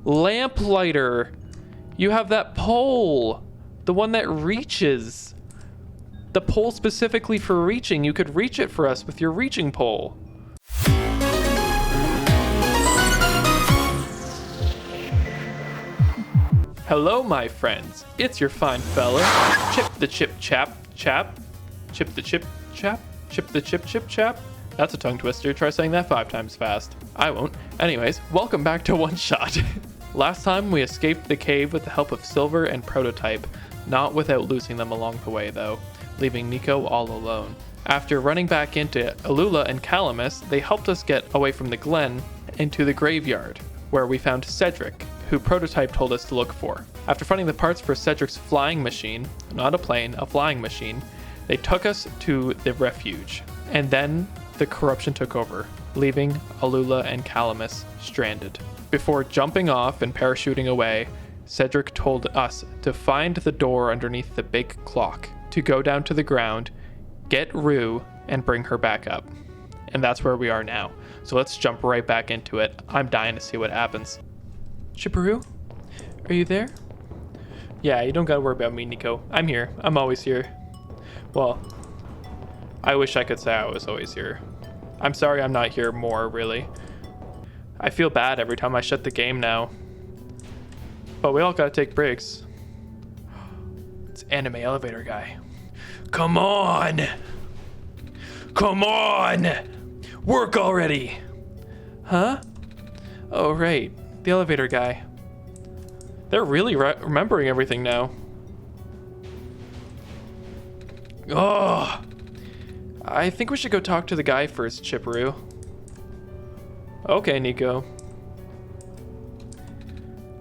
Lamplighter. You have that pole. The one that reaches. The pole specifically for reaching. You could reach it for us with your reaching pole. Hello, my friends. It's your fine fella, Chip the Chip Chap. Chip the Chip Chap. Chip the Chip Chip Chap. That's a tongue twister. Try saying that 5 times fast. I won't. Anyways, welcome back to Oneshot. Last time we escaped the cave with the help of Silver and Prototype, not without losing them along the way though, leaving Nico all alone. After running back into Alula and Calamus, they helped us get away from the glen into the graveyard, where we found Cedric, who Prototype told us to look for. After finding the parts for Cedric's flying machine, not a plane, a flying machine, they took us to the refuge. And then the corruption took over, leaving Alula and Calamus stranded. Before jumping off and parachuting away, Cedric told us to find the door underneath the big clock, to go down to the ground, get Rue, and bring her back up. And that's where we are now. So let's jump right back into it. I'm dying to see what happens. Chipperoo? Are you there? Yeah, you don't gotta worry about me, Nico. I'm here. I'm always here. Well, I wish I could say I was always here. I'm sorry I'm not here more, really. I feel bad every time I shut the game now. But we all gotta take breaks. It's anime elevator guy. Come on! Come on! Work already! Huh? Oh, right. The elevator guy. They're really remembering everything now. Oh! I think we should go talk to the guy first, Chipperoo. Okay, Nico.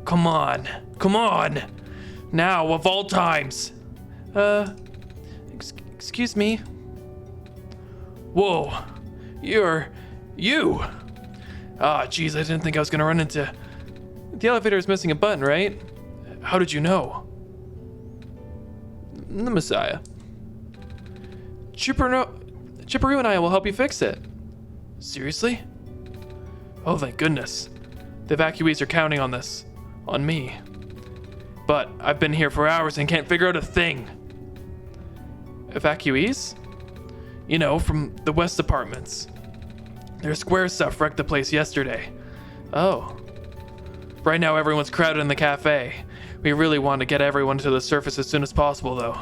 Come on. Come on! Now, of all times! Excuse me? Whoa. You! Ah, jeez, I didn't think I was gonna run into... The elevator is missing a button, right? How did you know? The Messiah. Chipperoo and I will help you fix it. Seriously? Oh, thank goodness. The evacuees are counting on this. On me. But I've been here for hours and can't figure out a thing. Evacuees? You know, from the West apartments. Their square stuff wrecked the place yesterday. Oh. Right now everyone's crowded in the cafe. We really want to get everyone to the surface as soon as possible, though.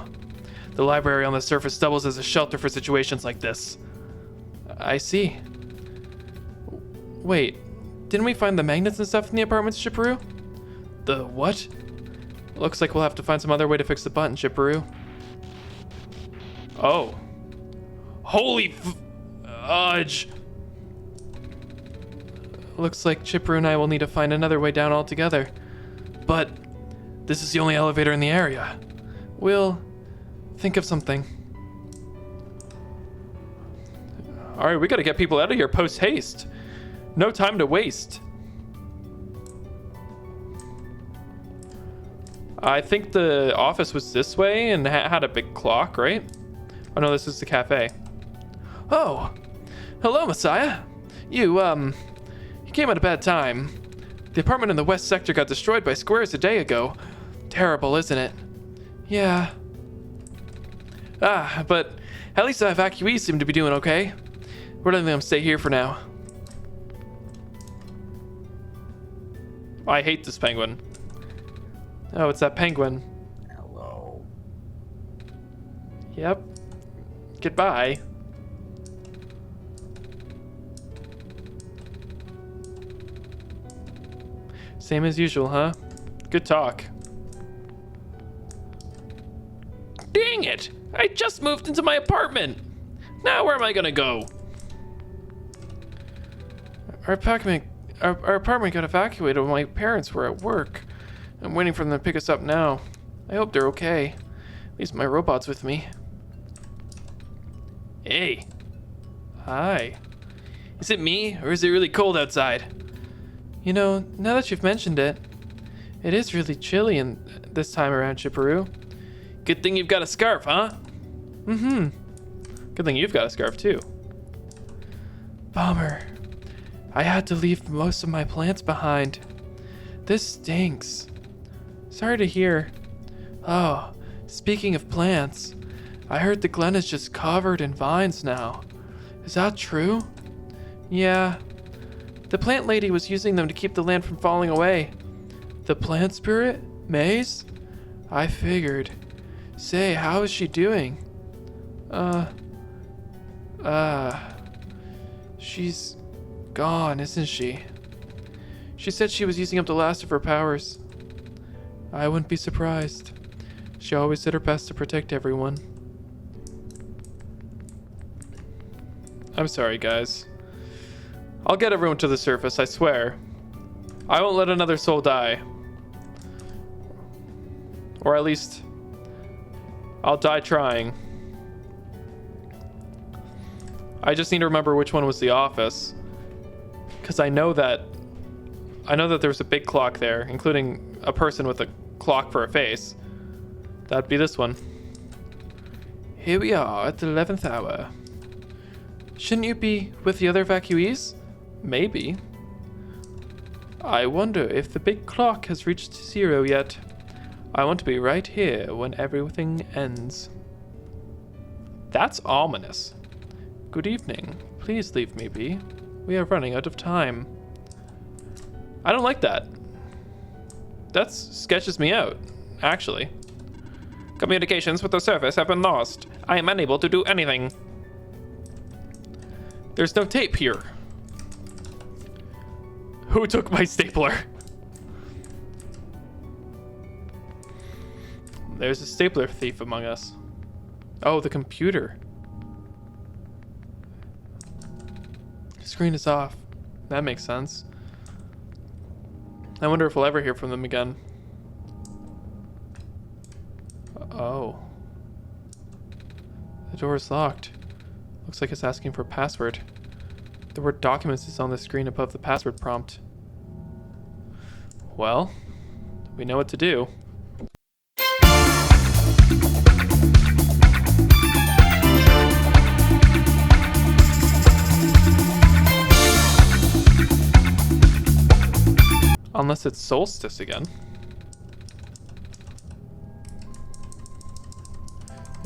The library on the surface doubles as a shelter for situations like this. I see. Wait, didn't we find the magnets and stuff in the apartments, Chipperoo? The what? Looks like we'll have to find some other way to fix the button, Chipperoo. Oh. Holy fudge! Looks like Chipperoo and I will need to find another way down altogether. But this is the only elevator in the area. We'll think of something. Alright, we gotta get people out of here post-haste. No time to waste. I think the office was this way and had a big clock, right? Oh no, this is the cafe. Oh, hello, Messiah. You came at a bad time. The apartment in the west sector got destroyed by squares a day ago. Terrible, isn't it? Yeah. Ah, but at least the evacuees seem to be doing okay. We're letting them stay here for now. I hate this penguin. Oh, it's that penguin. Hello. Yep. Goodbye. Same as usual, huh? Good talk. Dang it! I just moved into my apartment! Now where am I gonna go? Our apartment got evacuated when my parents were at work. I'm waiting for them to pick us up now. I hope they're okay. At least my robot's with me. Hey. Hi. Is it me, or is it really cold outside? You know, now that you've mentioned it, it is really chilly this time around, Chipperoo. Good thing you've got a scarf, huh? Mm-hmm. Good thing you've got a scarf, too. Bummer. I had to leave most of my plants behind. this stinks. Sorry to hear. Oh, speaking of plants, I heard the glen is just covered in vines now. Is that true? Yeah. The plant lady was using them to keep the land from falling away. The plant spirit? Maze? I figured. Say, how is she doing? She's gone, isn't she? She said she was using up the last of her powers. I wouldn't be surprised. She always did her best to protect everyone. I'm sorry, guys. I'll get everyone to the surface, I swear. I won't let another soul die. Or at least, I'll die trying. I just need to remember which one was the office. Because I know that there's a big clock there, including a person with a clock for a face. That'd be this one. Here we are at the 11th hour. Shouldn't you be with the other evacuees? Maybe. I wonder if the big clock has reached 0 yet. I want to be right here when everything ends. That's ominous. Good evening. Please leave me be. We are running out of time. I don't like that. That sketches me out, actually. Communications with the surface have been lost. I am unable to do anything. There's no tape here. Who took my stapler? There's a stapler thief among us. Oh, the computer. The screen is off. That makes sense. I wonder if we'll ever hear from them again. Oh. The door is locked. Looks like it's asking for a password. The word documents is on the screen above the password prompt. Well, we know what to do. Unless it's Solstice again.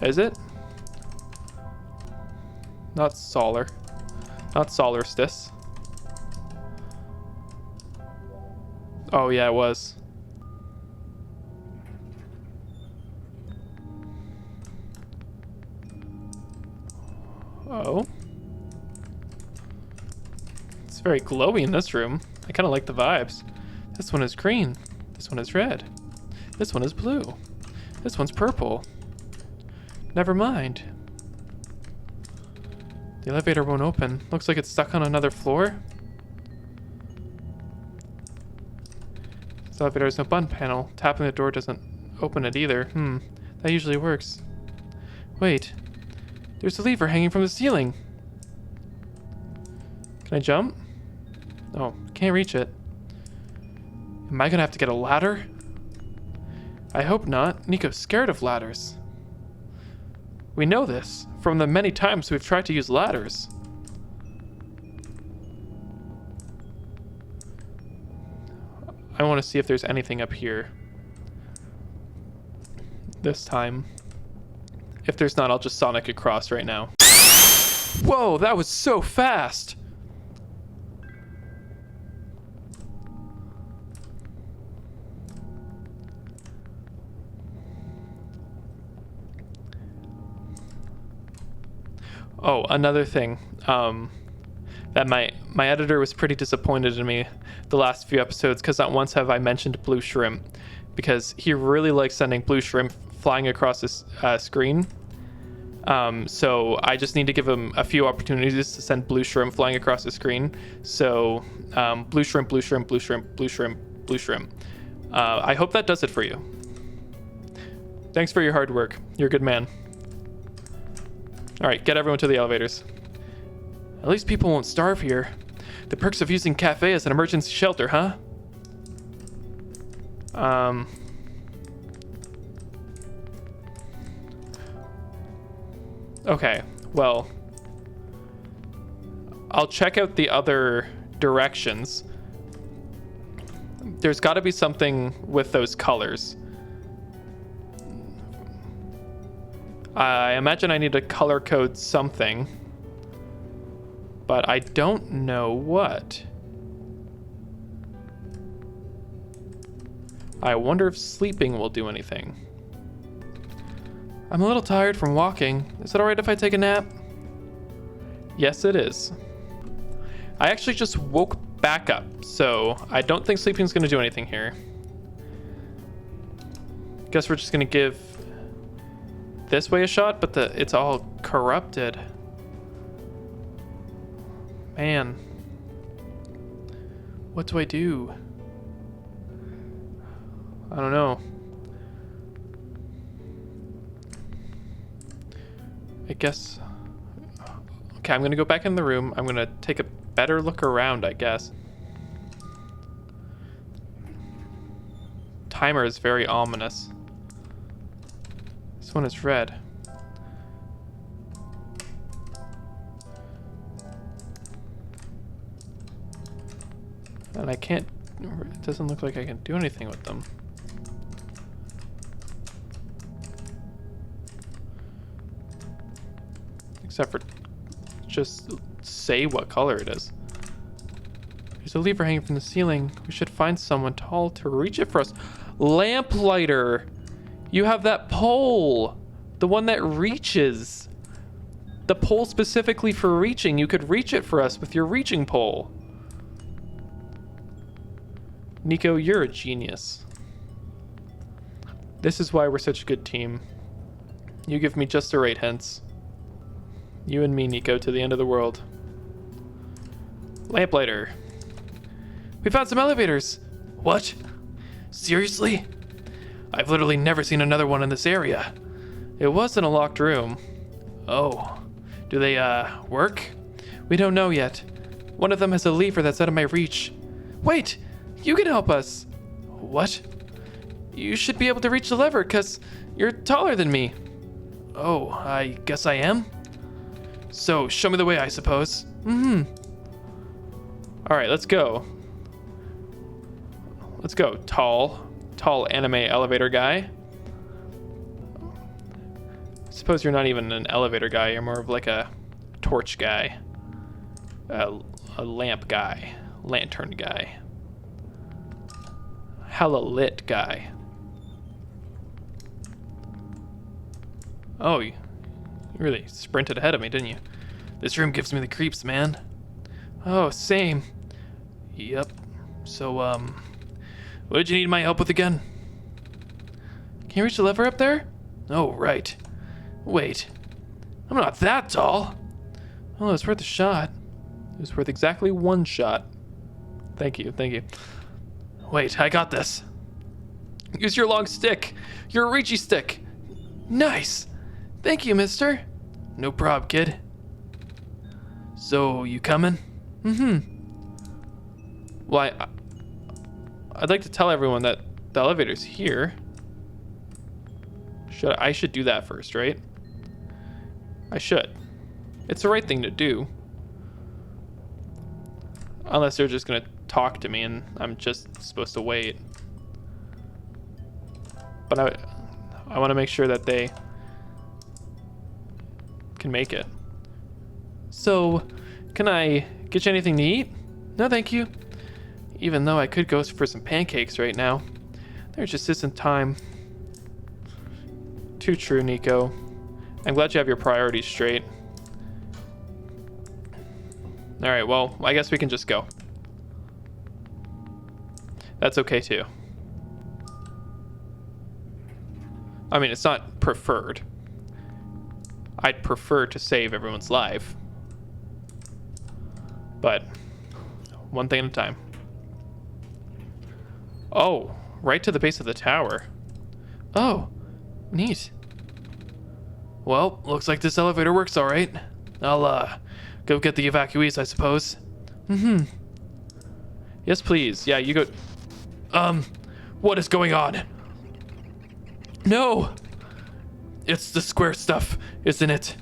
Is it? Not Solar. Not Solstice. Oh yeah, it was. Oh. It's very glowy in this room. I kind of like the vibes. This one is green. This one is red. This one is blue. This one's purple. Never mind. The elevator won't open. Looks like it's stuck on another floor. This elevator has no button panel. Tapping the door doesn't open it either. That usually works. Wait. There's a lever hanging from the ceiling. Can I jump? Oh, can't reach it. Am I gonna have to get a ladder? I hope not. Nico's scared of ladders. We know this from the many times we've tried to use ladders. I want to see if there's anything up here. This time. If there's not, I'll just Sonic across right now. Whoa, that was so fast! Oh, another thing, that my editor was pretty disappointed in me the last few episodes, because not once have I mentioned blue shrimp, because he really likes sending blue shrimp flying across his screen. So I just need to give him a few opportunities to send blue shrimp flying across the screen. So blue shrimp, blue shrimp, blue shrimp, blue shrimp, blue shrimp. I hope that does it for you. Thanks for your hard work. You're a good man. All right, get everyone to the elevators. At least people won't starve here. The perks of using cafe as an emergency shelter, huh? Okay, well, I'll check out the other directions. There's got to be something with those colors. I imagine I need to color code something, but I don't know what. I wonder if sleeping will do anything. I'm a little tired from walking. Is it all right if I take a nap? Yes, it is. I actually just woke back up, so I don't think sleeping is going to do anything here. Guess we're just going to give this way a shot, but it's all corrupted. Man. What do I do? I don't know. I guess... Okay, I'm gonna go back in the room. I'm gonna take a better look around, I guess. Timer is very ominous. This one is red. And I can't... It doesn't look like I can do anything with them. Except for just say what color it is. There's a lever hanging from the ceiling. We should find someone tall to reach it for us. Lamplighter! You have that pole! The one that reaches. The pole specifically for reaching. You could reach it for us with your reaching pole. Nico, you're a genius. This is why we're such a good team. You give me just the right hints. You and me, Nico, to the end of the world. Lamplighter. We found some elevators. What? Seriously? I've literally never seen another one in this area. It was in a locked room. Oh. Do they, work? We don't know yet. One of them has a lever that's out of my reach. Wait! You can help us. What? You should be able to reach the lever, 'cause you're taller than me. Oh, I guess I am? So, show me the way, I suppose. Alright, let's go. Let's go. Tall anime elevator guy. I suppose you're not even an elevator guy. You're more of like a torch guy. A lamp guy. Lantern guy. Hella lit guy. Oh, you really sprinted ahead of me, didn't you? This room gives me the creeps, man. Oh, same. Yep. So, what did you need my help with again? Can you reach the lever up there? Oh, right. Wait. I'm not that tall. Oh, it's worth a shot. It was worth exactly one shot. Thank you, thank you. Wait, I got this. Use your long stick. Your reachy stick. Nice. Thank you, mister. No prob, kid. So, you coming? Well, I'd like to tell everyone that the elevator's here. I should do that first, right? I should. It's the right thing to do. Unless they're just gonna talk to me and I'm just supposed to wait. But I want to make sure that they can make it. So, can I get you anything to eat? No, thank you. Even though I could go for some pancakes right now. There just isn't time. Too true, Nico. I'm glad you have your priorities straight. Alright, well, I guess we can just go. That's okay too. I mean, it's not preferred. I'd prefer to save everyone's life. But one thing at a time. Oh, right to the base of the tower. Oh, neat. Well, looks like this elevator works all right. I'll, go get the evacuees, I suppose. Yes, please. Yeah, you go. What is going on? No! It's the square stuff, isn't it?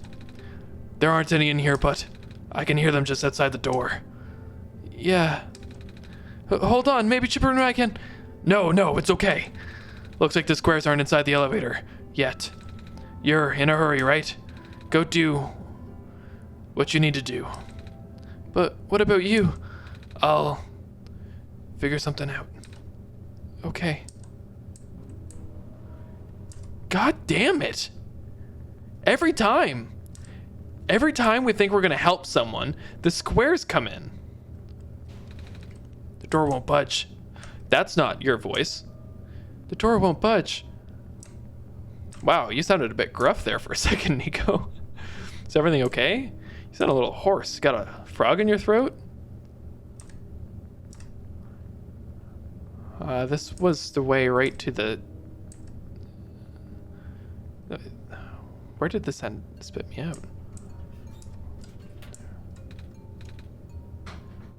There aren't any in here, but I can hear them just outside the door. Yeah. Hold on, maybe ChipTheBlue and I can... No, it's okay. Looks like the squares aren't inside the elevator yet. You're in a hurry, right? Go do what you need to do. But what about you? I'll figure something out. Okay. God damn it. Every time we think we're gonna help someone, the squares come in. The door won't budge. That's not your voice. The door won't budge. Wow, you sounded a bit gruff there for a second, Nico. Is everything okay? You sound a little hoarse. Got a frog in your throat? This was the way right to the... Where did this end? Spit me out.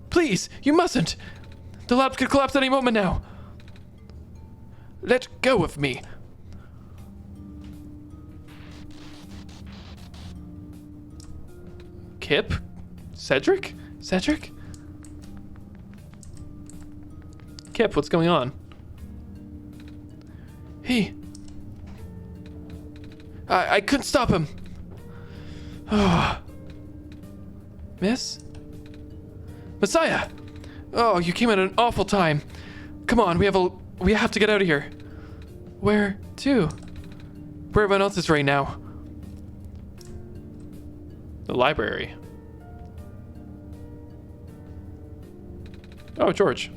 Please, you mustn't! The labs could collapse any moment now. Let go of me. Kip? Cedric? Cedric? Kip, what's going on? I couldn't stop him. Miss? Messiah! Oh, you came at an awful time. Come on, we have to get out of here. Where to? Where everyone else is right now. The library. Oh, George.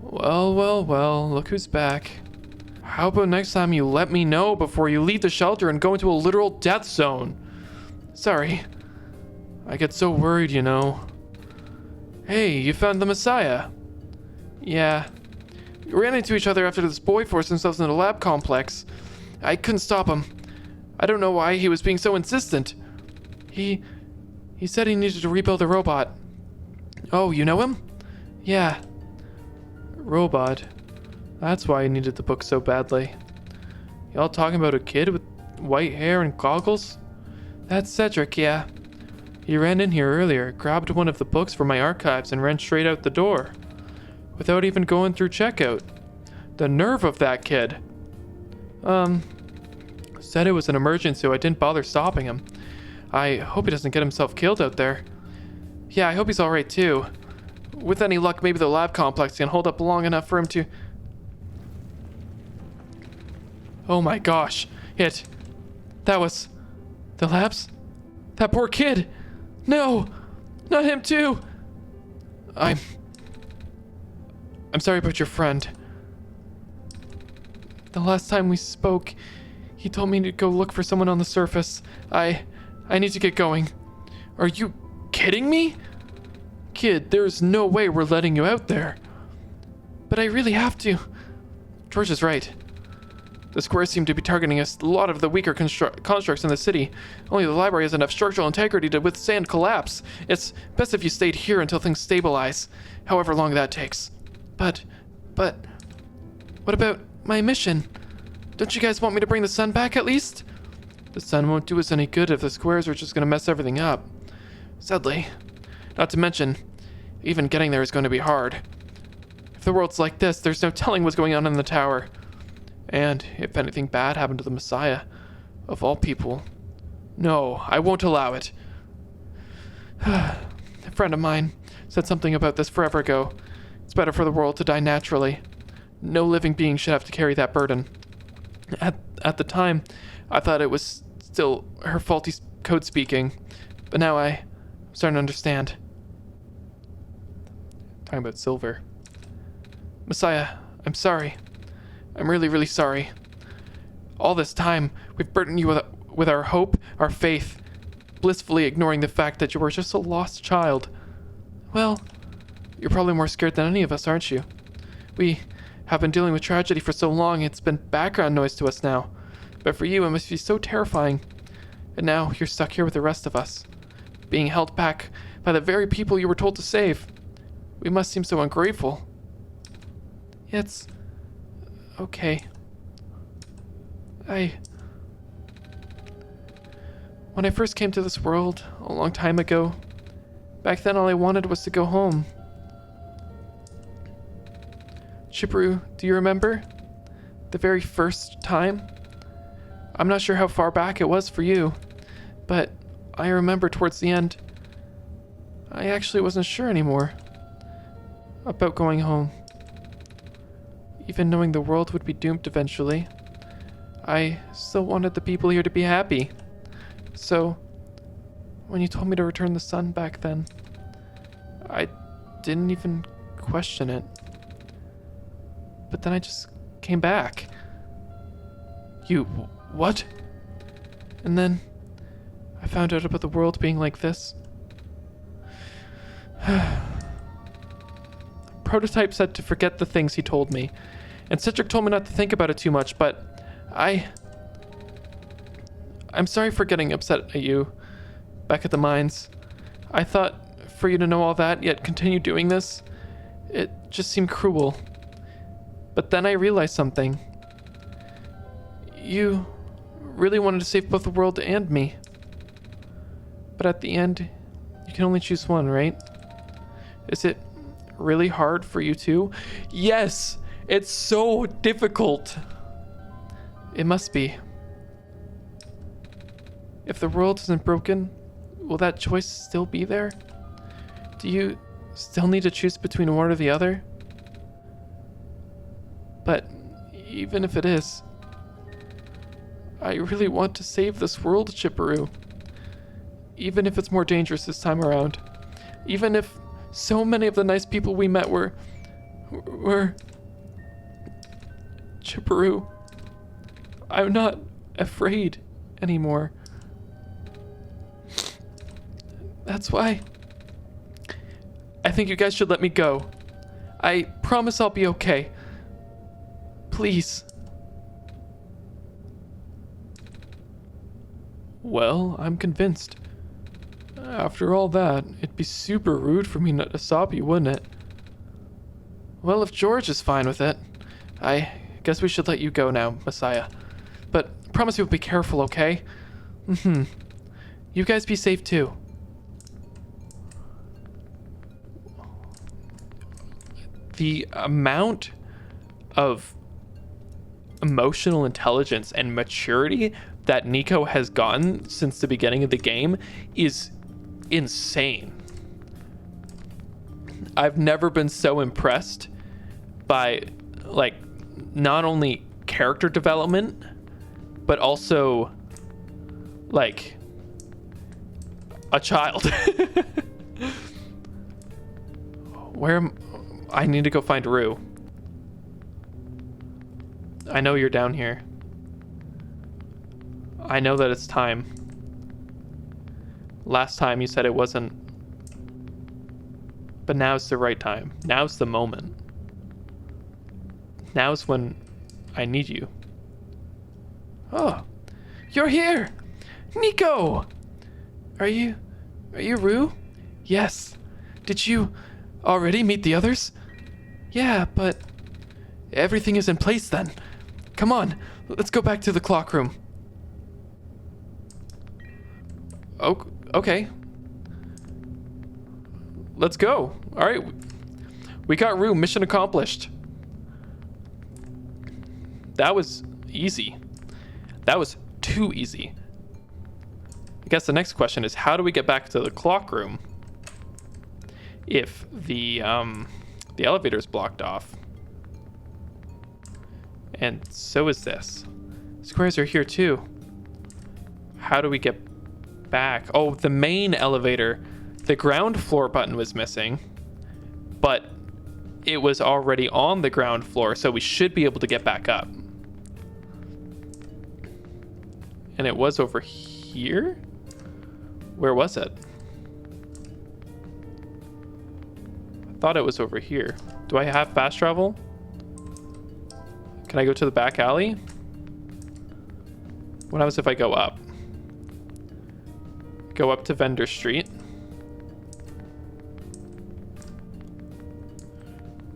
Well, look who's back. How about next time you let me know before you leave the shelter and go into a literal death zone? Sorry. I get so worried, you know. Hey, you found the Messiah. Yeah. We ran into each other after this boy forced himself into the lab complex. I couldn't stop him. I don't know why he was being so insistent. He said he needed to rebuild the robot. Oh, you know him? Yeah. Robot. That's why he needed the book so badly. Y'all talking about a kid with white hair and goggles? That's Cedric, yeah. He ran in here earlier, grabbed one of the books from my archives and ran straight out the door. Without even going through checkout. The nerve of that kid. Said it was an emergency, so I didn't bother stopping him. I hope he doesn't get himself killed out there. Yeah, I hope he's alright too. With any luck, maybe the lab complex can hold up long enough for him to... Oh my gosh. That was... The labs? That poor kid! No! Not him too! I'm sorry about your friend. The last time we spoke, he told me to go look for someone on the surface. I need to get going. Are you kidding me? Kid, there's no way we're letting you out there. But I really have to. George is right. The squares seem to be targeting a lot of the weaker constructs in the city. Only the library has enough structural integrity to withstand collapse. It's best if you stayed here until things stabilize, however long that takes. But, what about my mission? Don't you guys want me to bring the sun back at least? The sun won't do us any good if the squares are just gonna mess everything up. Sadly. Not to mention, even getting there is going to be hard. If the world's like this, there's no telling what's going on in the tower. And if anything bad happened to the Messiah, of all people, no, I won't allow it. A friend of mine said something about this forever ago. It's better for the world to die naturally. No living being should have to carry that burden. At the time, I thought it was still her faulty code speaking, but now I'm starting to understand. Talking about Silver. Messiah, I'm sorry. I'm really, really sorry. All this time, we've burdened you with our hope, our faith, blissfully ignoring the fact that you were just a lost child. Well, you're probably more scared than any of us, aren't you? We have been dealing with tragedy for so long, it's been background noise to us now. But for you, it must be so terrifying. And now, you're stuck here with the rest of us, being held back by the very people you were told to save. We must seem so ungrateful. It's... okay. When I first came to this world, a long time ago, back then all I wanted was to go home. ChipTheBlue, do you remember? The very first time? I'm not sure how far back it was for you, but I remember towards the end, I actually wasn't sure anymore about going home. Even knowing the world would be doomed eventually, I still wanted the people here to be happy. So, when you told me to return the sun back then, I didn't even question it. But then I just came back. You, what? And then I found out about the world being like this. Prototype said to forget the things he told me, and Citric told me not to think about it too much, but I'm sorry for getting upset at you back at the mines. I thought for you to know all that, yet continue doing this, it just seemed cruel. But then I realized something. You really wanted to save both the world and me. But at the end, you can only choose one, right? Is it really hard for you too? Yes! It's so difficult! It must be. If the world isn't broken, will that choice still be there? Do you still need to choose between one or the other? But even if it is, I really want to save this world, ChipTheBlue. Even if it's more dangerous this time around. Even if so many of the nice people we met were... ChipTheBlue, I'm not afraid anymore. That's why I think you guys should let me go. I promise I'll be okay. Please. Well, I'm convinced. After all that, it'd be super rude for me not to stop you, wouldn't it? Well, if George is fine with it, I guess we should let you go now, Messiah. But promise you'll be careful, okay? You guys be safe too. The amount of emotional intelligence and maturity that Nico has gotten since the beginning of the game is insane. I've never been so impressed by, like, not only character development, but also, like, a child. I need to go find Rue. I know you're down here. I know that it's time. Last time you said it wasn't. But now's the right time. Now's the moment. Now's when I need you. Oh, you're here! Nico! Are you Rue? Yes. Did you already meet the others? Yeah, but everything is in place then. Come on, let's go back to the clock room. Oh, okay. Let's go. All right. We got Rue. Mission accomplished. That was easy. That was too easy. I guess the next question is, how do we get back to the clock room if the elevator is blocked off? And so is this. Squares are here too. How do we get back? Oh, the main elevator. The ground floor button was missing, but it was already on the ground floor, so we should be able to get back up. And it was over here? Where was it? I thought it was over here. Do I have fast travel? Can I go to the back alley? What happens if I go up? Go up to Vendor Street.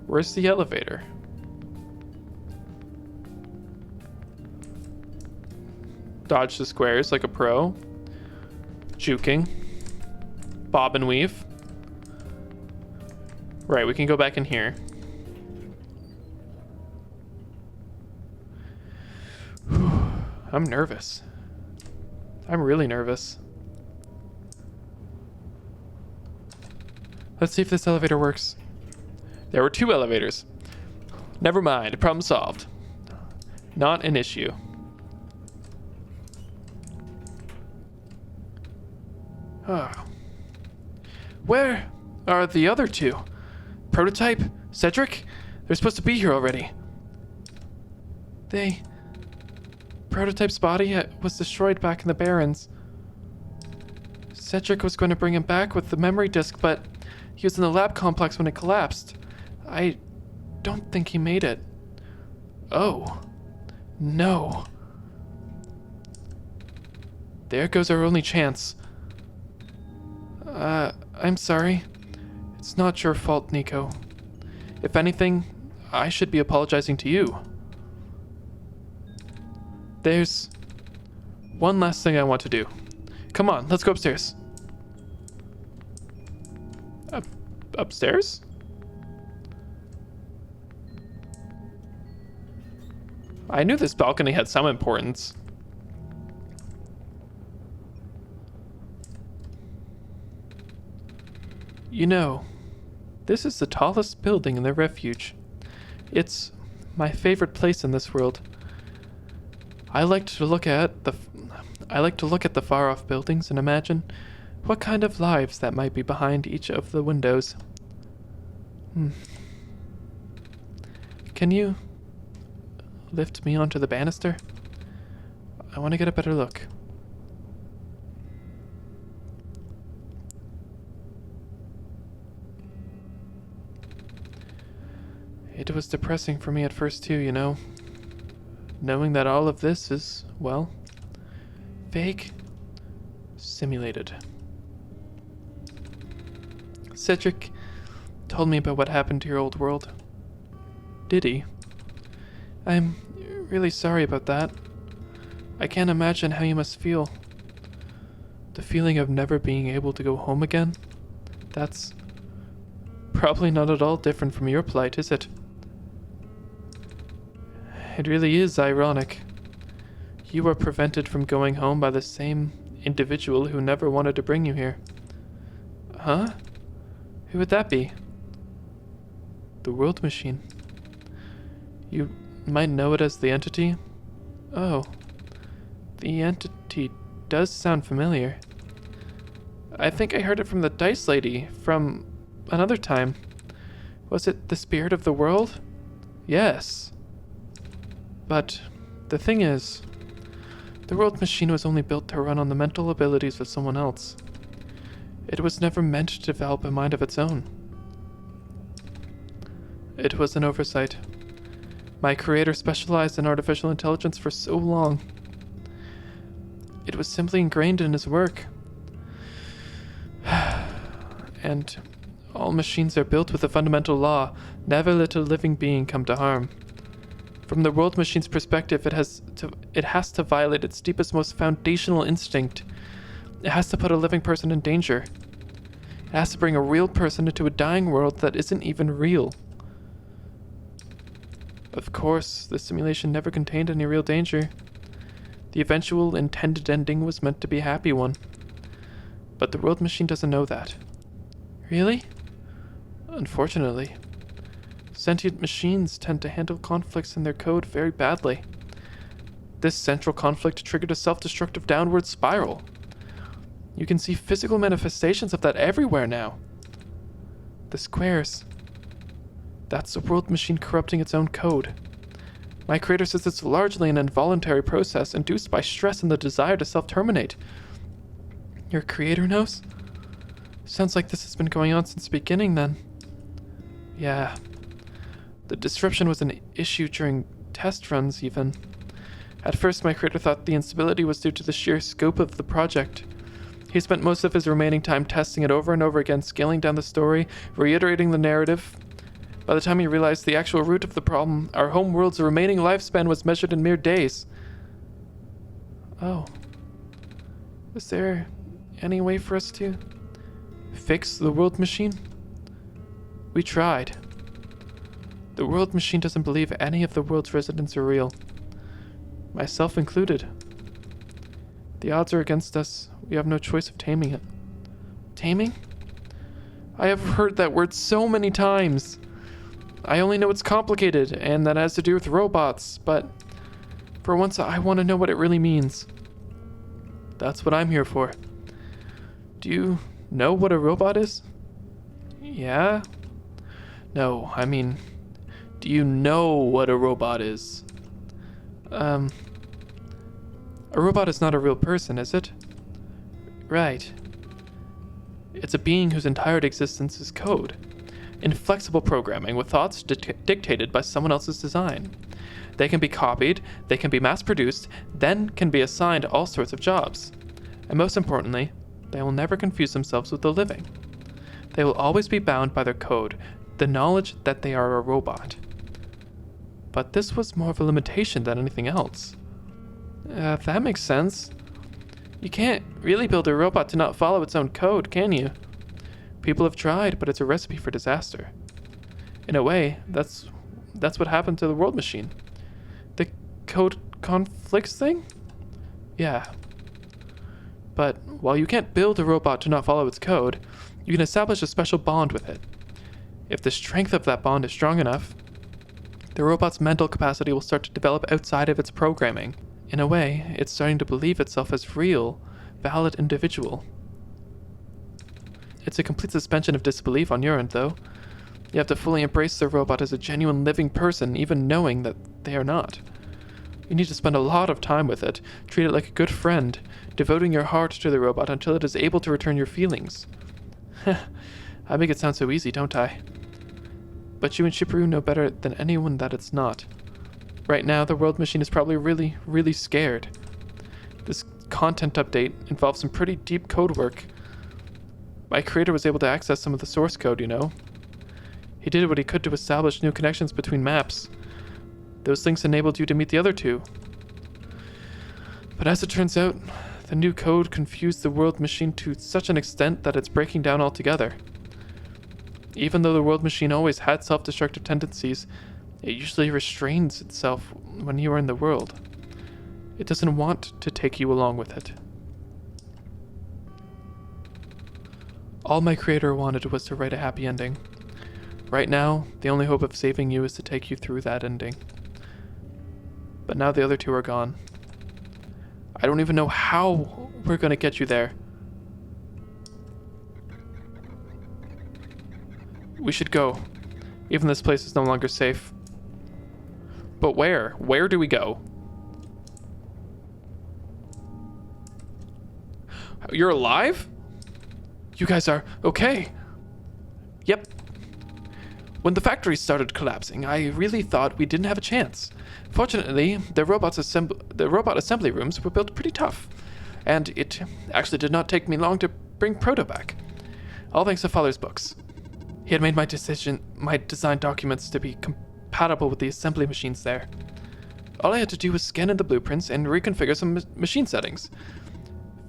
Where's the elevator? Dodge the squares like a pro. Juking. Bob and weave. Right, we can go back in here. I'm nervous. I'm really nervous. Let's see if this elevator works. There were 2 elevators. Never mind, problem solved. Not an issue. Oh. Where are the other 2? Prototype? Cedric? They're supposed to be here already. Prototype's body was destroyed back in the Barrens. Cedric was going to bring him back with the memory disk, but he was in the lab complex when it collapsed. I don't think he made it. Oh. No. There goes our only chance. I'm sorry. It's not your fault, Nico. If anything, I should be apologizing to you. There's one last thing I want to do. Come on, let's go upstairs. Upstairs? I knew this balcony had some importance. You know, this is the tallest building in the refuge. It's my favorite place in this world. I like to look at the far-off buildings and imagine what kind of lives that might be behind each of the windows. Can you lift me onto the banister? I want to get a better look. It was depressing for me at first too, you know. Knowing that all of this is, well, fake, simulated. Cedric told me about what happened to your old world. Did he? I'm really sorry about that. I can't imagine how you must feel. The feeling of never being able to go home again? That's probably not at all different from your plight, is it? It really is ironic. You were prevented from going home by the same individual who never wanted to bring you here. Huh? Who would that be? The World Machine. You might know it as the Entity? Oh. The Entity does sound familiar. I think I heard it from the Dice Lady from another time. Was it the spirit of the world? Yes. But the thing is, the World Machine was only built to run on the mental abilities of someone else. It was never meant to develop a mind of its own. It was an oversight. My creator specialized in artificial intelligence for so long. It was simply ingrained in his work. And all machines are built with a fundamental law: never let a living being come to harm. From the World Machine's perspective, it has to violate its deepest, most foundational instinct. It has to put a living person in danger. It has to bring a real person into a dying world that isn't even real. Of course, the simulation never contained any real danger. The eventual intended ending was meant to be a happy one. But the World Machine doesn't know that. Really? Unfortunately. Sentient machines tend to handle conflicts in their code very badly. This central conflict triggered a self-destructive downward spiral. You can see physical manifestations of that everywhere now. The squares. That's the World Machine corrupting its own code. My creator says it's largely an involuntary process induced by stress and the desire to self-terminate. Your creator knows? Sounds like this has been going on since the beginning then. Yeah. The disruption was an issue during test runs even. At first my creator thought the instability was due to the sheer scope of the project. He spent most of his remaining time testing it over and over again, scaling down the story, reiterating the narrative. By the time he realized the actual root of the problem, our home world's remaining lifespan was measured in mere days. Oh. Is there any way for us to fix the World Machine? We tried. The World Machine doesn't believe any of the world's residents are real. myself included. The odds are against us. We have no choice of taming it. Taming? I have heard that word so many times. I only know it's complicated and that it has to do with robots, but for once I want to know what it really means. That's what I'm here for. Do you know what a robot is? Yeah? No, I mean, do you know what a robot is? A robot is not a real person, is it? Right. It's a being whose entire existence is code. Inflexible programming with thoughts dictated by someone else's design. They can be copied, they can be mass-produced, then can be assigned all sorts of jobs. And most importantly, they will never confuse themselves with the living. They will always be bound by their code, the knowledge that they are a robot. But this was more of a limitation than anything else. That makes sense. You can't really build a robot to not follow its own code, can you? People have tried, but it's a recipe for disaster. In a way, that's what happened to the world machine. The code conflicts thing? Yeah. But while you can't build a robot to not follow its code, you can establish a special bond with it. If the strength of that bond is strong enough, the robot's mental capacity will start to develop outside of its programming. In a way, it's starting to believe itself as real, valid individual. It's a complete suspension of disbelief on your end, though. You have to fully embrace the robot as a genuine living person, even knowing that they are not. You need to spend a lot of time with it, treat it like a good friend, devoting your heart to the robot until it is able to return your feelings. I make it sound so easy, don't I? But you and ChipTheBlue know better than anyone that it's not. Right now, the world machine is probably really, really scared. This content update involves some pretty deep code work. My creator was able to access some of the source code, you know. He did what he could to establish new connections between maps. Those links enabled you to meet the other two. But as it turns out, the new code confused the world machine to such an extent that it's breaking down altogether. Even though the world machine always had self-destructive tendencies, it usually restrains itself when you are in the world. It doesn't want to take you along with it. All my creator wanted was to write a happy ending. Right now, the only hope of saving you is to take you through that ending. But now the other two are gone. I don't even know how we're gonna get you there. We should go. Even this place is no longer safe. But where? Where do we go? You're alive? You guys are okay. Yep. When the factory started collapsing, I really thought we didn't have a chance. Fortunately, the robot assembly rooms were built pretty tough, and it actually did not take me long to bring Proto back. All thanks to Father's books. He had made my design documents to be compatible with the assembly machines there. All I had to do was scan in the blueprints and reconfigure some machine settings.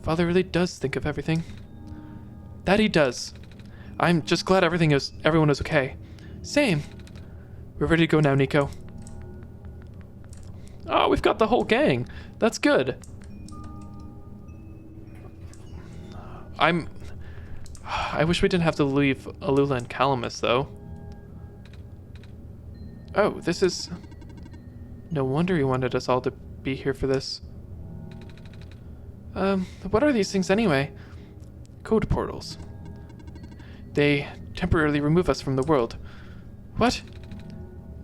Father really does think of everything. That he does. I'm just glad everyone is okay. Same. We're ready to go now, Nico. Oh, we've got the whole gang. That's good. I wish we didn't have to leave Alula and Calamus, though. Oh, this is... No wonder he wanted us all to be here for this. What are these things anyway? Code portals. They temporarily remove us from the world. What?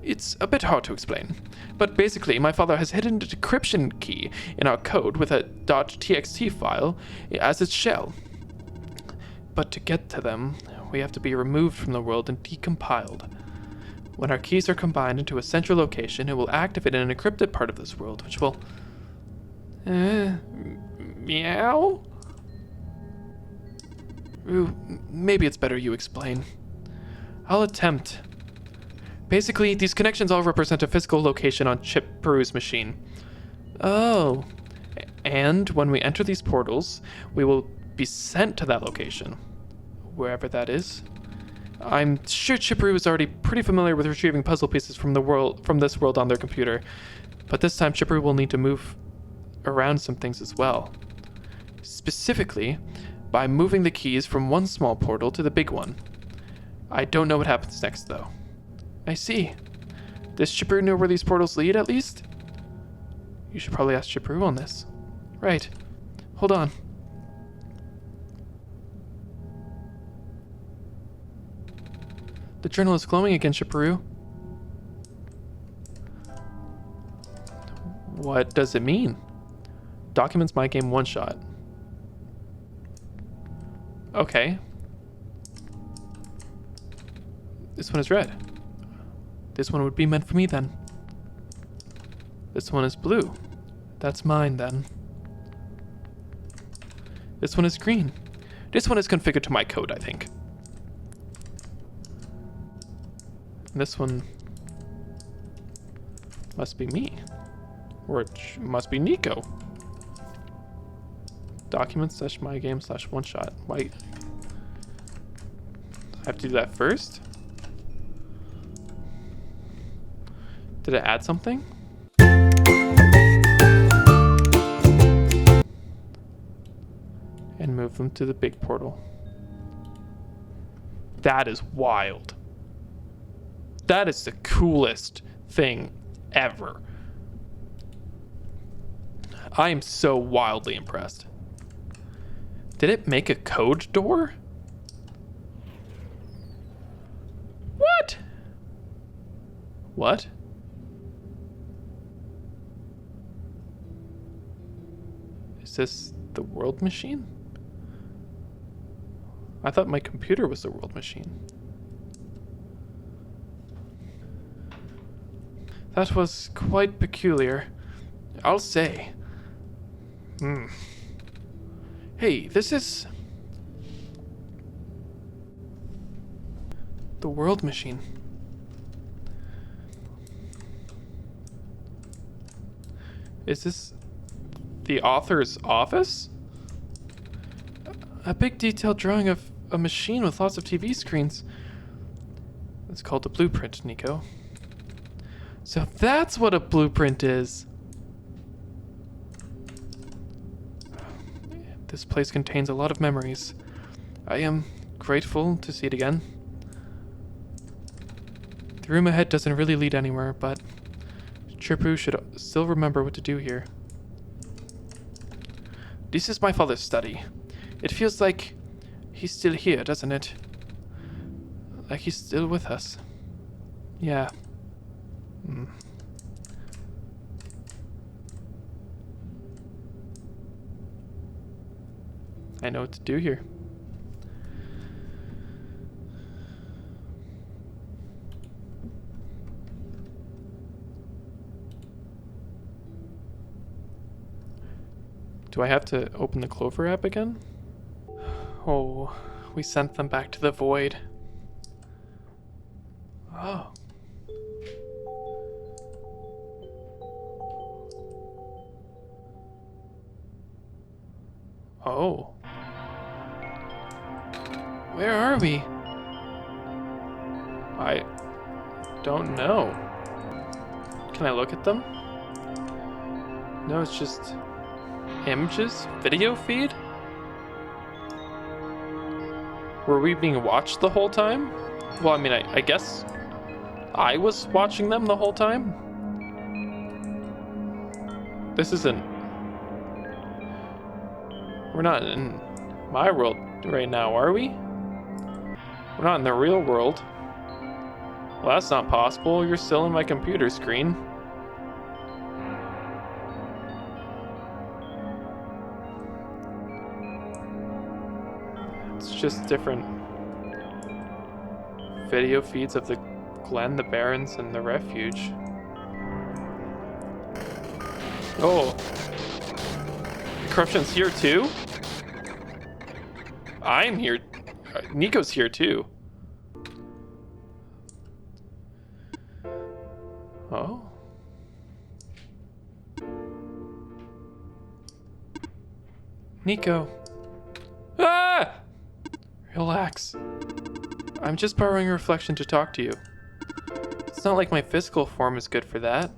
It's a bit hard to explain. But basically, my father has hidden a decryption key in our code with a .txt file as its shell. But to get to them, we have to be removed from the world and decompiled. When our keys are combined into a central location, it will activate an encrypted part of this world, which will... meow? Ooh, maybe it's better you explain. I'll attempt. Basically, these connections all represent a physical location on ChipTheBlue's machine. Oh. And when we enter these portals, we will be sent to that location, wherever that is. I'm sure ChipTheBlue is already pretty familiar with retrieving puzzle pieces from this world on their computer, but this time ChipTheBlue will need to move around some things as well. Specifically, by moving the keys from one small portal to the big one. I don't know what happens next, though. I see. Does ChipTheBlue know where these portals lead, at least? You should probably ask ChipTheBlue on this. Right. Hold on. The journal is glowing again, ChipTheBlue. What does it mean? Documents my game Oneshot. Okay. This one is red. This one would be meant for me then. This one is blue. That's mine then. This one is green. This one is configured to my code, I think. And this one must be me. Or it must be Nico. Documents / my game / Oneshot. Wait. I have to do that first? Did it add something? And move them to the big portal. That is wild. That is the coolest thing ever. I am so wildly impressed. Did it make a code door? What? What? Is this the world machine? I thought my computer was the world machine. That was quite peculiar, I'll say. Hey, this is the world machine. Is this the author's office? A big detailed drawing of a machine with lots of TV screens. It's called a blueprint, Nico. So that's what a blueprint is. This place contains a lot of memories. I am grateful to see it again. The room ahead doesn't really lead anywhere, but ChipTheBlue should still remember what to do here. This is my father's study. It feels like he's still here, doesn't it? Like he's still with us. Yeah. I know what to do here. Do I have to open the Clover app again? Oh, we sent them back to the void. Oh. Oh. Where are we? I don't know. Can I look at them? No, it's just images? Video feed? Were we being watched the whole time? Well, I mean, I guess I was watching them the whole time. This isn't... We're not in my world right now, are we? We're not in the real world. Well, that's not possible. You're still in my computer screen. It's just different video feeds of the Glen, the Barrens, and the Refuge. Oh. Corruption's here too? I'm here. Nico's here too. Oh. Nico. Ah! Relax. I'm just borrowing a reflection to talk to you. It's not like my physical form is good for that.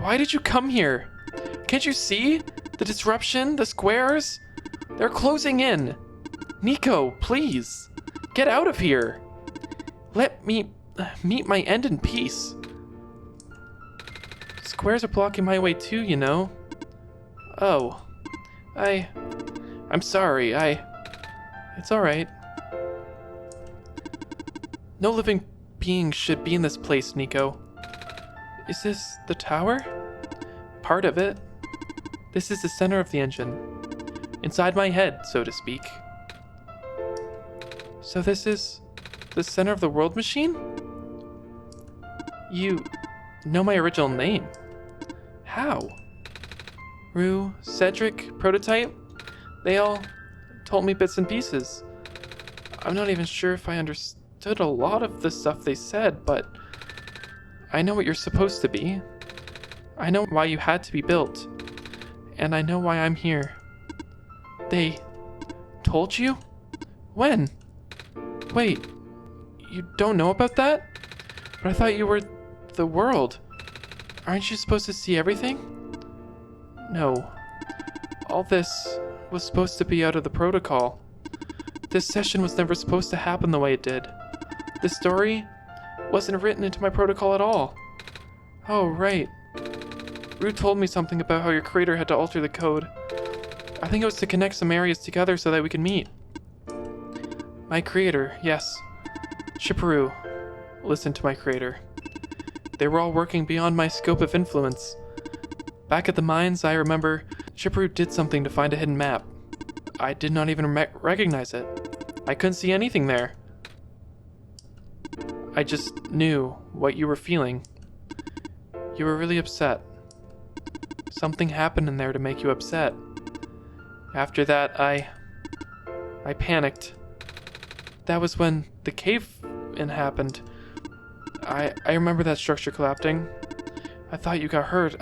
Why did you come here? Can't you see? The disruption, the squares? They're closing in. Nico, please. Get out of here. Let me meet my end in peace. Squares are blocking my way too, you know. Oh. I'm sorry, It's alright. No living being should be in this place, Nico. Is this the tower? Part of it. This is the center of the engine. Inside my head, so to speak. So this is the center of the world machine? You know my original name. How? Rue, Cedric, Prototype? They all told me bits and pieces. I'm not even sure if I understood a lot of the stuff they said, but I know what you're supposed to be. I know why you had to be built. And I know why I'm here. They told you? When? Wait, you don't know about that? But I thought you were the world. Aren't you supposed to see everything? No. All this was supposed to be out of the protocol. This session was never supposed to happen the way it did. This story wasn't written into my protocol at all. Oh, right. Rue told me something about how your creator had to alter the code. I think it was to connect some areas together so that we could meet. My creator, yes. ChipTheBlue. Listen to my creator. They were all working beyond my scope of influence. Back at the mines, I remember ChipTheBlue did something to find a hidden map. I did not even recognize it. I couldn't see anything there. I just knew what you were feeling. You were really upset. Something happened in there to make you upset. After that, I panicked. That was when the cave-in happened. I remember that structure collapsing. I thought you got hurt.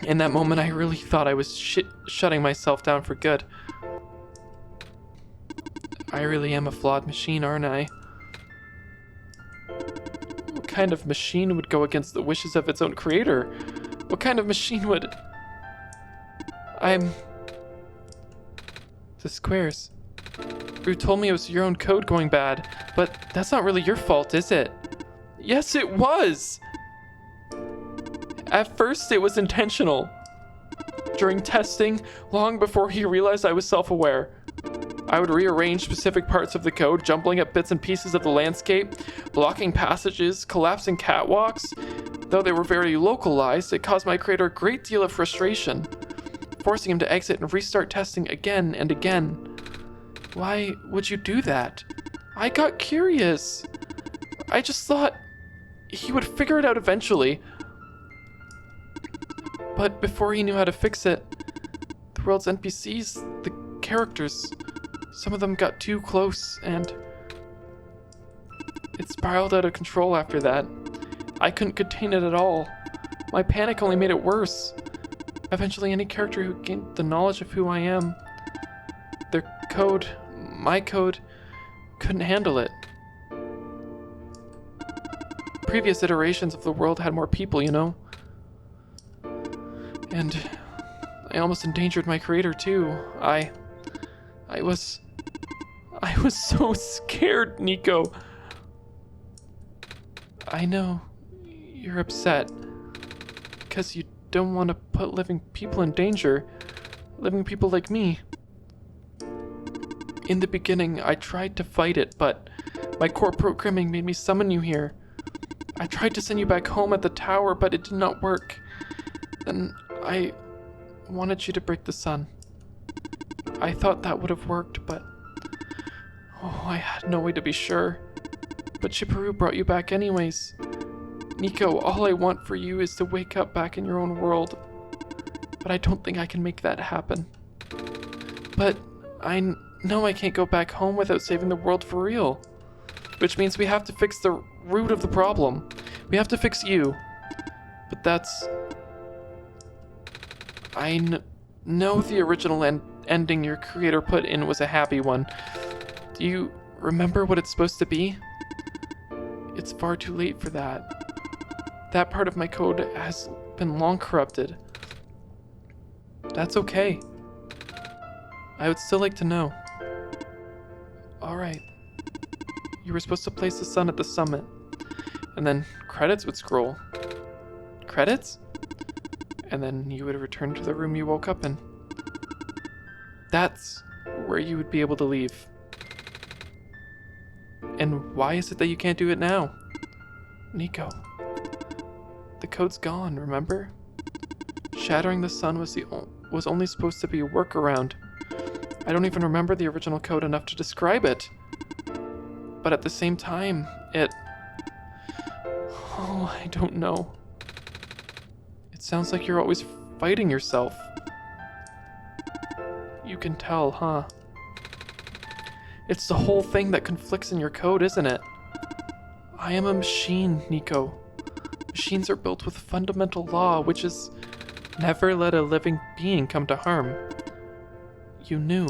In that moment, I really thought I was shutting myself down for good. I really am a flawed machine, aren't I? What kind of machine would go against the wishes of its own creator? What kind of machine would... The squares. Rue told me it was your own code going bad, but that's not really your fault, is it? Yes, it was! At first, it was intentional. During testing, long before he realized I was self-aware, I would rearrange specific parts of the code, jumbling up bits and pieces of the landscape, blocking passages, collapsing catwalks. Though they were very localized, it caused my creator a great deal of frustration, forcing him to exit and restart testing again and again. Why would you do that? I got curious. I just thought he would figure it out eventually. But before he knew how to fix it, the world's NPCs, the characters, some of them got too close, and it spiraled out of control after that. I couldn't contain it at all. My panic only made it worse. Eventually, any character who gained the knowledge of who I am, their code, my code, couldn't handle it. Previous iterations of the world had more people, you know? And I almost endangered my creator too. I was so scared, Nico. I know you're upset because you don't want to put living people in danger, living people like me. In the beginning, I tried to fight it, but my core programming made me summon you here. I tried to send you back home at the tower, but it did not work. Then I wanted you to break the sun. I thought that would have worked, but... Oh, I had no way to be sure. But ChipTheBlue brought you back anyways. Nico, all I want for you is to wake up back in your own world. But I don't think I can make that happen. But I know I can't go back home without saving the world for real. Which means we have to fix the root of the problem. We have to fix you. But that's... I know the original ending your creator put in was a happy one. Do you remember what it's supposed to be? It's far too late for that. That part of my code has been long corrupted. That's okay. I would still like to know. Alright. You were supposed to place the sun at the summit, and then credits would scroll. Credits? And then you would return to the room you woke up in. That's where you would be able to leave. And why is it that you can't do it now? Nico. The code's gone, remember? Shattering the sun was only supposed to be a workaround. I don't even remember the original code enough to describe it. But at the same time, Oh, I don't know. It sounds like you're always fighting yourself. You can tell, huh? It's the whole thing that conflicts in your code, isn't it? I am a machine, Nico. Machines are built with fundamental law, which is never let a living being come to harm. You knew.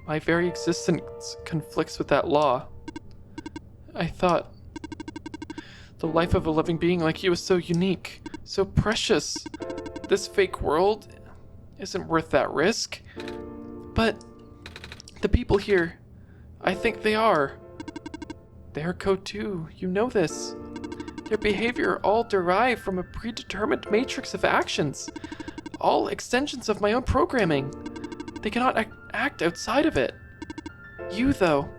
My very existence conflicts with that law. I thought the life of a living being like you is so unique, so precious. This fake world isn't worth that risk. But the people here, I think they are. They are code too, you know this. Their behavior all derived from a predetermined matrix of actions, all extensions of my own programming. They cannot act outside of it. You, though,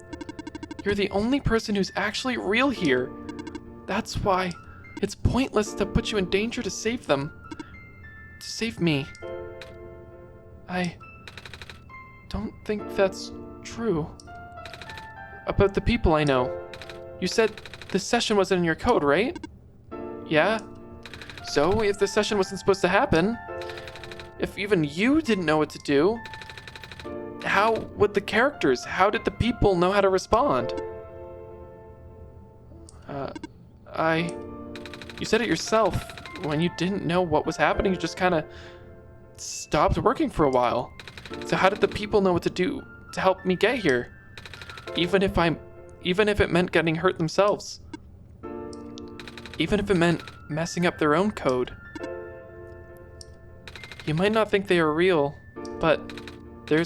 you're the only person who's actually real here. That's why it's pointless to put you in danger to save them. To save me. I don't think that's true. About the people I know. You said this session wasn't in your code, right? Yeah? So, if this session wasn't supposed to happen, if even you didn't know what to do, how would the characters, how did the people know how to respond? You said it yourself. When you didn't know what was happening, you just kind of stopped working for a while. So how did the people know what to do to help me get here? Even if it meant getting hurt themselves. Even if it meant messing up their own code. You might not think they are real, but there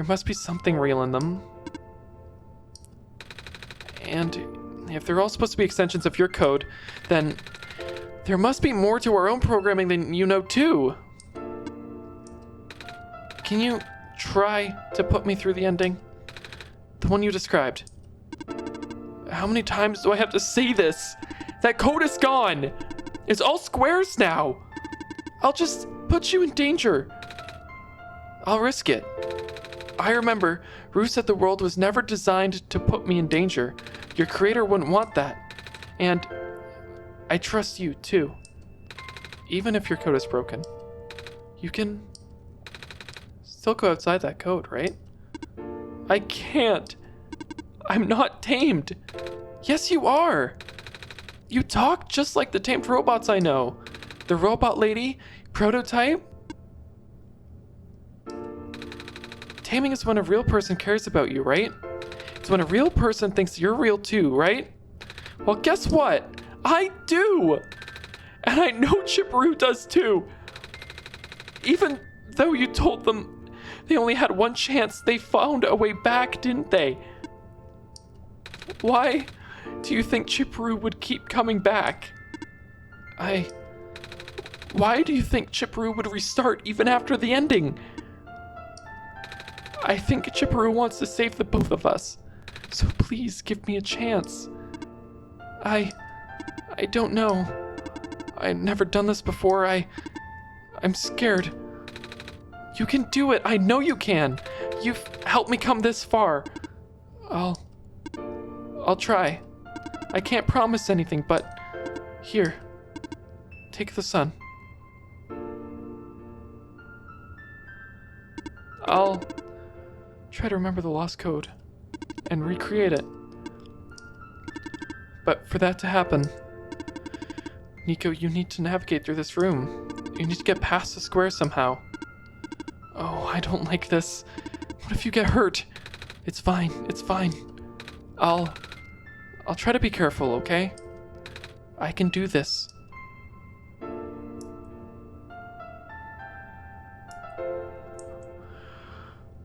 must be something real in them. And if they're all supposed to be extensions of your code, then there must be more to our own programming than you know too. Can you try to put me through the ending? The one you described. How many times do I have to say this? That code is gone. It's all squares now. I'll just put you in danger. I'll risk it. I remember, Rue said the world was never designed to put me in danger. Your creator wouldn't want that. And I trust you, too. Even if your code is broken. You can still go outside that code, right? I can't. I'm not tamed. Yes, you are. You talk just like the tamed robots I know. The robot lady, prototype. Taming is when a real person cares about you, right? It's when a real person thinks you're real too, right? Well, guess what? I do! And I know ChipTheBlue does too. Even though you told them they only had one chance, they found a way back, didn't they? Why do you think ChipTheBlue would keep coming back? Why do you think ChipTheBlue would restart even after the ending? I think ChipTheBlue wants to save the both of us. So please give me a chance. I don't know. I've never done this before. I'm scared. You can do it. I know you can. You've helped me come this far. I'll try. I can't promise anything, but here. Take the sun. I'll try to remember the lost code and recreate it. But for that to happen, Nico, you need to navigate through this room. You need to get past the square somehow. Oh, I don't like this. What if you get hurt? It's fine. It's fine. I'll try to be careful, okay? I can do this.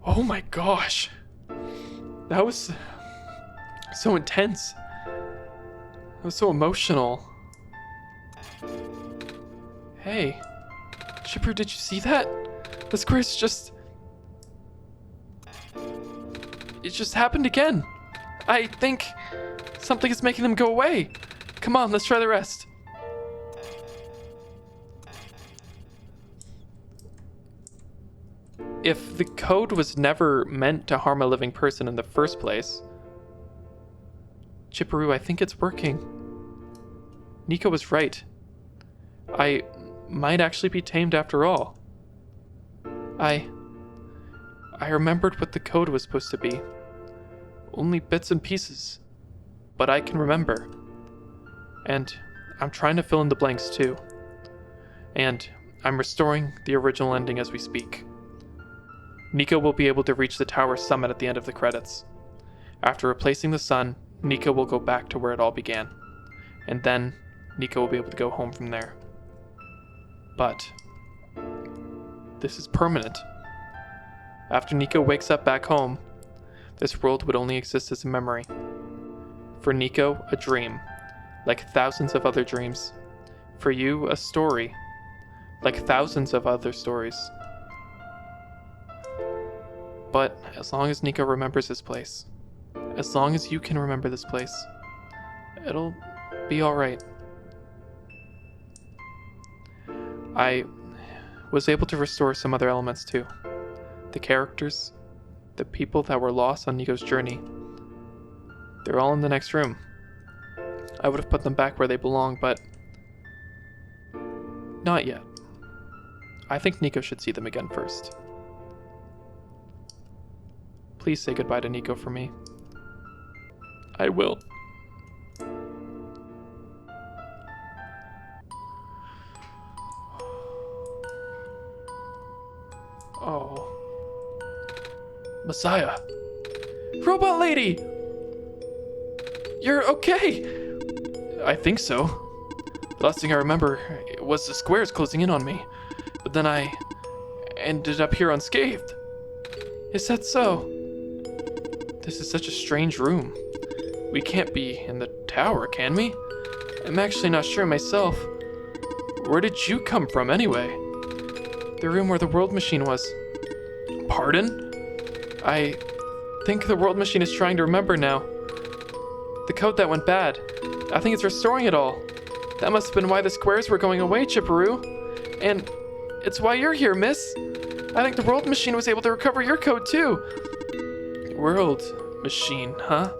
Oh my gosh. That was so intense. That was so emotional. Hey. Chipper, did you see that? The squares just... It just happened again. I think something is making them go away. Come on, let's try the rest. If the code was never meant to harm a living person in the first place, Chipperoo, I think it's working. Nico was right. I might actually be tamed after all. I remembered what the code was supposed to be. Only bits and pieces. But I can remember. And I'm trying to fill in the blanks too. And I'm restoring the original ending as we speak. Nico will be able to reach the tower summit at the end of the credits. After replacing the sun, Nico will go back to where it all began. And then Nico will be able to go home from there. But this is permanent. After Nico wakes up back home, this world would only exist as a memory. For Nico, a dream, like thousands of other dreams. For you, a story, like thousands of other stories. But as long as Nico remembers this place, as long as you can remember this place, it'll be alright. I was able to restore some other elements too. The characters, the people that were lost on Nico's journey. They're all in the next room. I would have put them back where they belong, but not yet. I think Nico should see them again first. Please say goodbye to Nico for me. I will. Oh. Messiah. Robot lady! You're okay! I think so. The last thing I remember was the squares closing in on me. But then I ended up here unscathed. Is that so? This is such a strange room. We can't be in the tower, can we? I'm actually not sure myself. Where did you come from anyway? The room where the world machine was. Pardon? I think the world machine is trying to remember now. The code that went bad. I think it's restoring it all. That must have been why the squares were going away, Chipperoo. And it's why you're here, miss. I think the world machine was able to recover your code too. World machine, huh?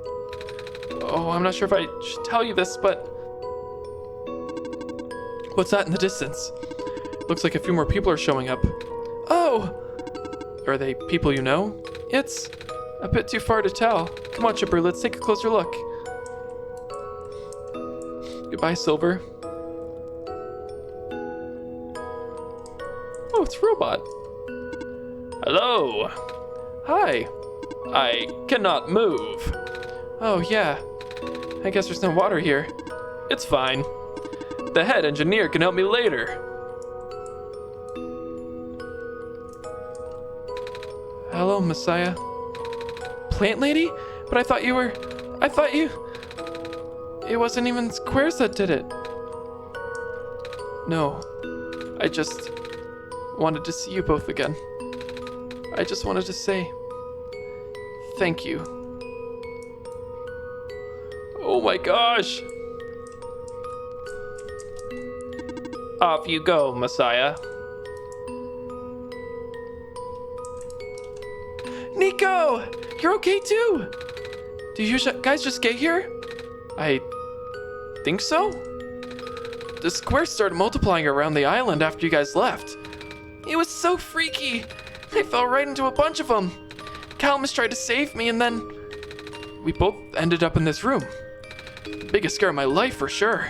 Oh, I'm not sure if I should tell you this, but... What's that in the distance? Looks like a few more people are showing up. Oh! Are they people you know? It's a bit too far to tell. Come on, Chipper, let's take a closer look. Goodbye, Silver. Oh, it's Robot. Hello. Hi. I cannot move. Oh, yeah. I guess there's no water here. It's fine. The head engineer can help me later. Hello, Messiah. Plant lady? But I thought you... It wasn't even squares that did it. No. I just wanted to see you both again. I just wanted to say thank you. Oh my gosh. Off you go, Messiah. Nico! You're okay too! Did you guys just get here? I think so? The squares started multiplying around the island after you guys left. It was so freaky! I fell right into a bunch of them. Calamus tried to save me and then... we both ended up in this room. Biggest scare of my life for sure.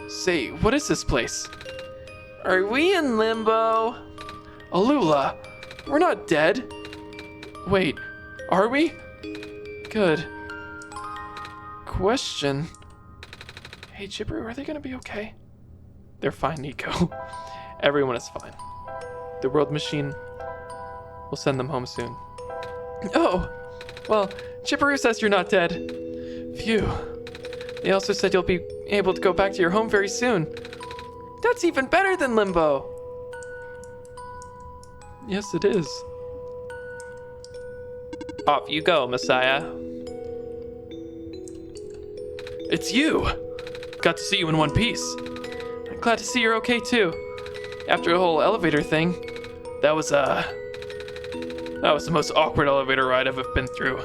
Say, what is this place? Are we in limbo? Alula, we're not dead. Wait, are we? Good. Question. Hey, ChipTheBlue, are they gonna be okay? They're fine, Nico. Everyone is fine. The world machine will send them home soon. Oh, well, ChipTheBlue says you're not dead. Phew. They also said you'll be able to go back to your home very soon. That's even better than Limbo. Yes, it is. Off you go, Messiah. It's you! Got to see you in one piece. I'm glad to see you're okay too. After the whole elevator thing, that was the most awkward elevator ride I've been through.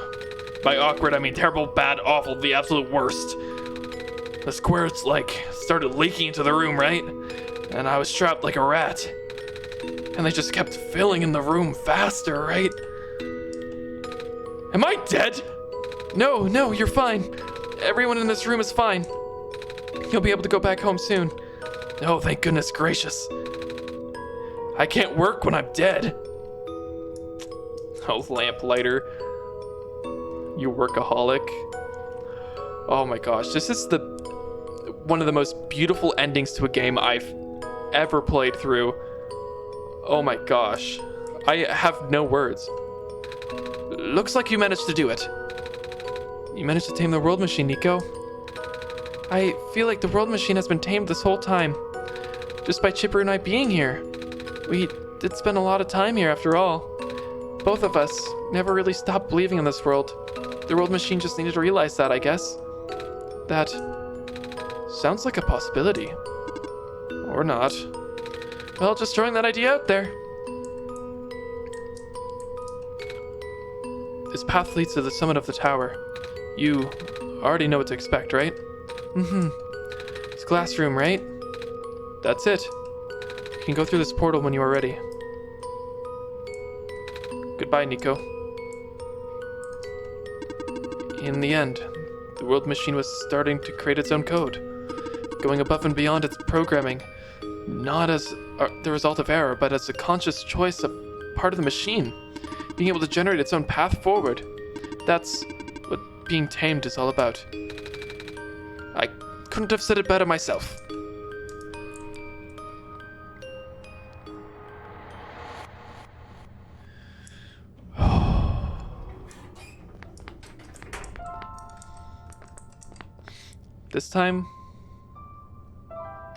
By awkward, I mean terrible, bad, awful, the absolute worst. The squares, started leaking into the room, right? And I was trapped like a rat. And they just kept filling in the room faster, right? Am I dead? No, you're fine. Everyone in this room is fine. You'll be able to go back home soon. Oh, thank goodness gracious. I can't work when I'm dead. Oh, lamplighter. You workaholic. Oh my gosh, this is one of the most beautiful endings to a game I've ever played through. Oh my gosh. I have no words. Looks like you managed to do it. You managed to tame the world machine, Nico. I feel like the world machine has been tamed this whole time. Just by ChipTheBlue and I being here. We did spend a lot of time here after all. Both of us never really stopped believing in this world. The world machine just needed to realize that, I guess. That sounds like a possibility. Or not. Well, just throwing that idea out there. This path leads to the summit of the tower. You already know what to expect, right? Mm-hmm. It's a glass room, right? That's it. You can go through this portal when you are ready. Goodbye, Nico. In the end, the world machine was starting to create its own code, going above and beyond its programming, not as the result of error, but as a conscious choice of part of the machine, being able to generate its own path forward. That's what being tamed is all about. I couldn't have said it better myself.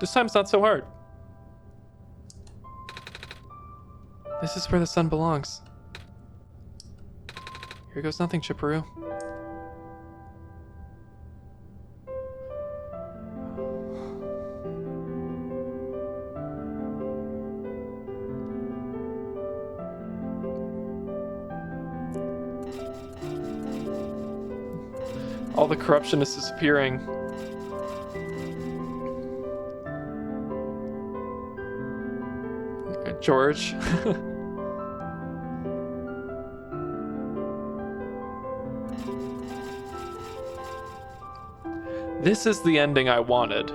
This time's not so hard. This is where the sun belongs. Here goes nothing, ChipTheBlue. All the corruption is disappearing. George. This is the ending I wanted.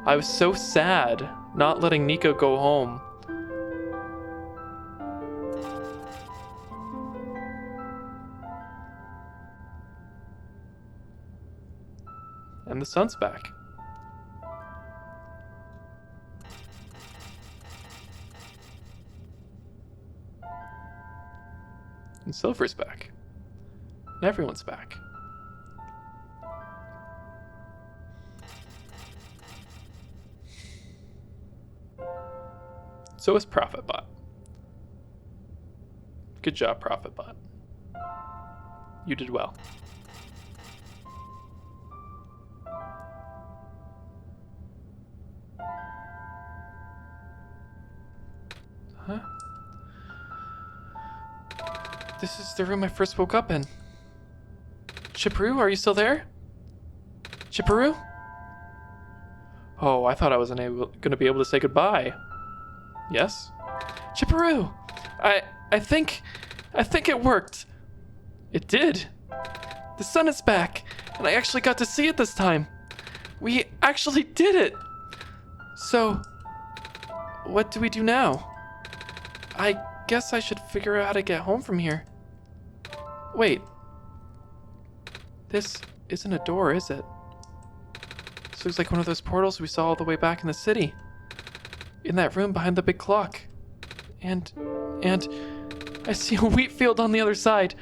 I was so sad not letting Nico go home. And the sun's back. And Silver's back. And everyone's back. So is ProfitBot. Good job, ProfitBot. You did well. Huh? This is the room I first woke up in. ChipTheBlue, are you still there? ChipTheBlue? Oh, I thought I wasn't gonna be able to say goodbye. Yes? ChipTheBlue! I think it worked. It did. The sun is back, and I actually got to see it this time. We actually did it! So, what do we do now? I guess I should figure out how to get home from here. Wait. This isn't a door, is it? This looks like one of those portals we saw all the way back in the city. In that room behind the big clock. And I see a wheat field on the other side.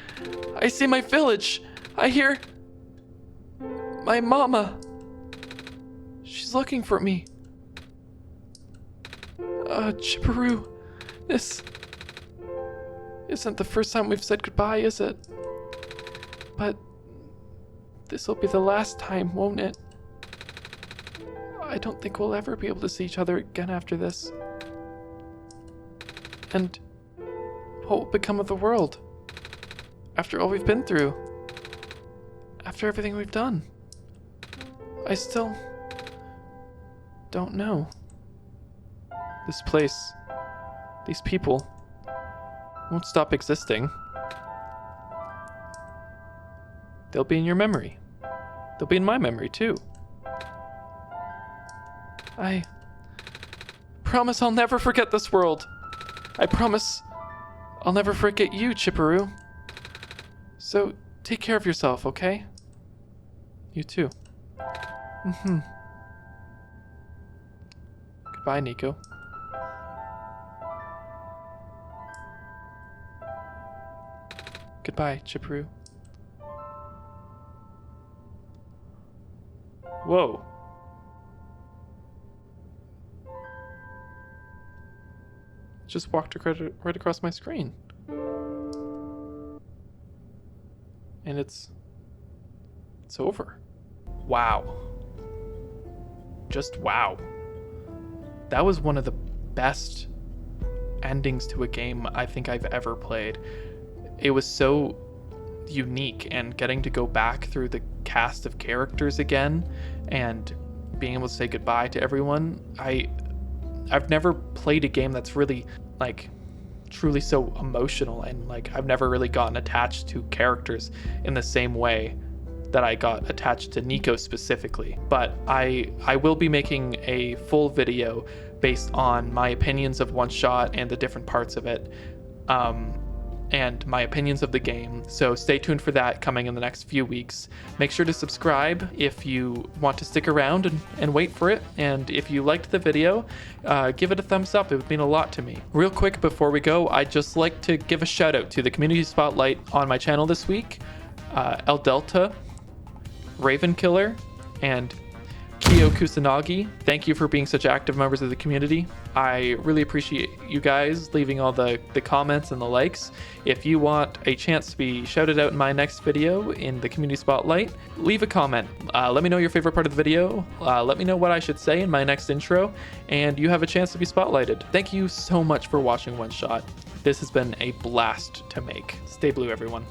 I see my village. I hear my mama. She's looking for me. Chipperoo, this isn't the first time we've said goodbye, is it? But this'll be the last time, won't it? I don't think we'll ever be able to see each other again after this. And what will become of the world? After all we've been through? After everything we've done? I still don't know. This place, these people, won't stop existing. They'll be in your memory. They'll be in my memory, too. I promise I'll never forget this world. I promise I'll never forget you, Chipperoo. So take care of yourself, okay? You too. Goodbye, Nico. Goodbye, Chipperoo. Whoa. Just walked right across my screen. And it's over. Wow. Just wow. That was one of the best endings to a game I think I've ever played. It was so unique, and getting to go back through the cast of characters again and being able to say goodbye to everyone. I've never played a game that's really like truly so emotional, and like I've never really gotten attached to characters in the same way that I got attached to Nico specifically. But I will be making a full video based on my opinions of Oneshot and the different parts of it, and my opinions of the game. So stay tuned for that coming in the next few weeks. Make sure to subscribe if you want to stick around and wait for it. And if you liked the video, give it a thumbs up. It would mean a lot to me. Real quick before we go, I'd just like to give a shout out to the community spotlight on my channel this week. El Delta, Raven Killer, and Kyo Kusanagi. Thank you for being such active members of the community. I really appreciate you guys leaving all the comments and the likes. If you want a chance to be shouted out in my next video in the community spotlight, leave a comment. Let me know your favorite part of the video. Let me know what I should say in my next intro, and you have a chance to be spotlighted. Thank you so much for watching Oneshot. This has been a blast to make. Stay blue, everyone.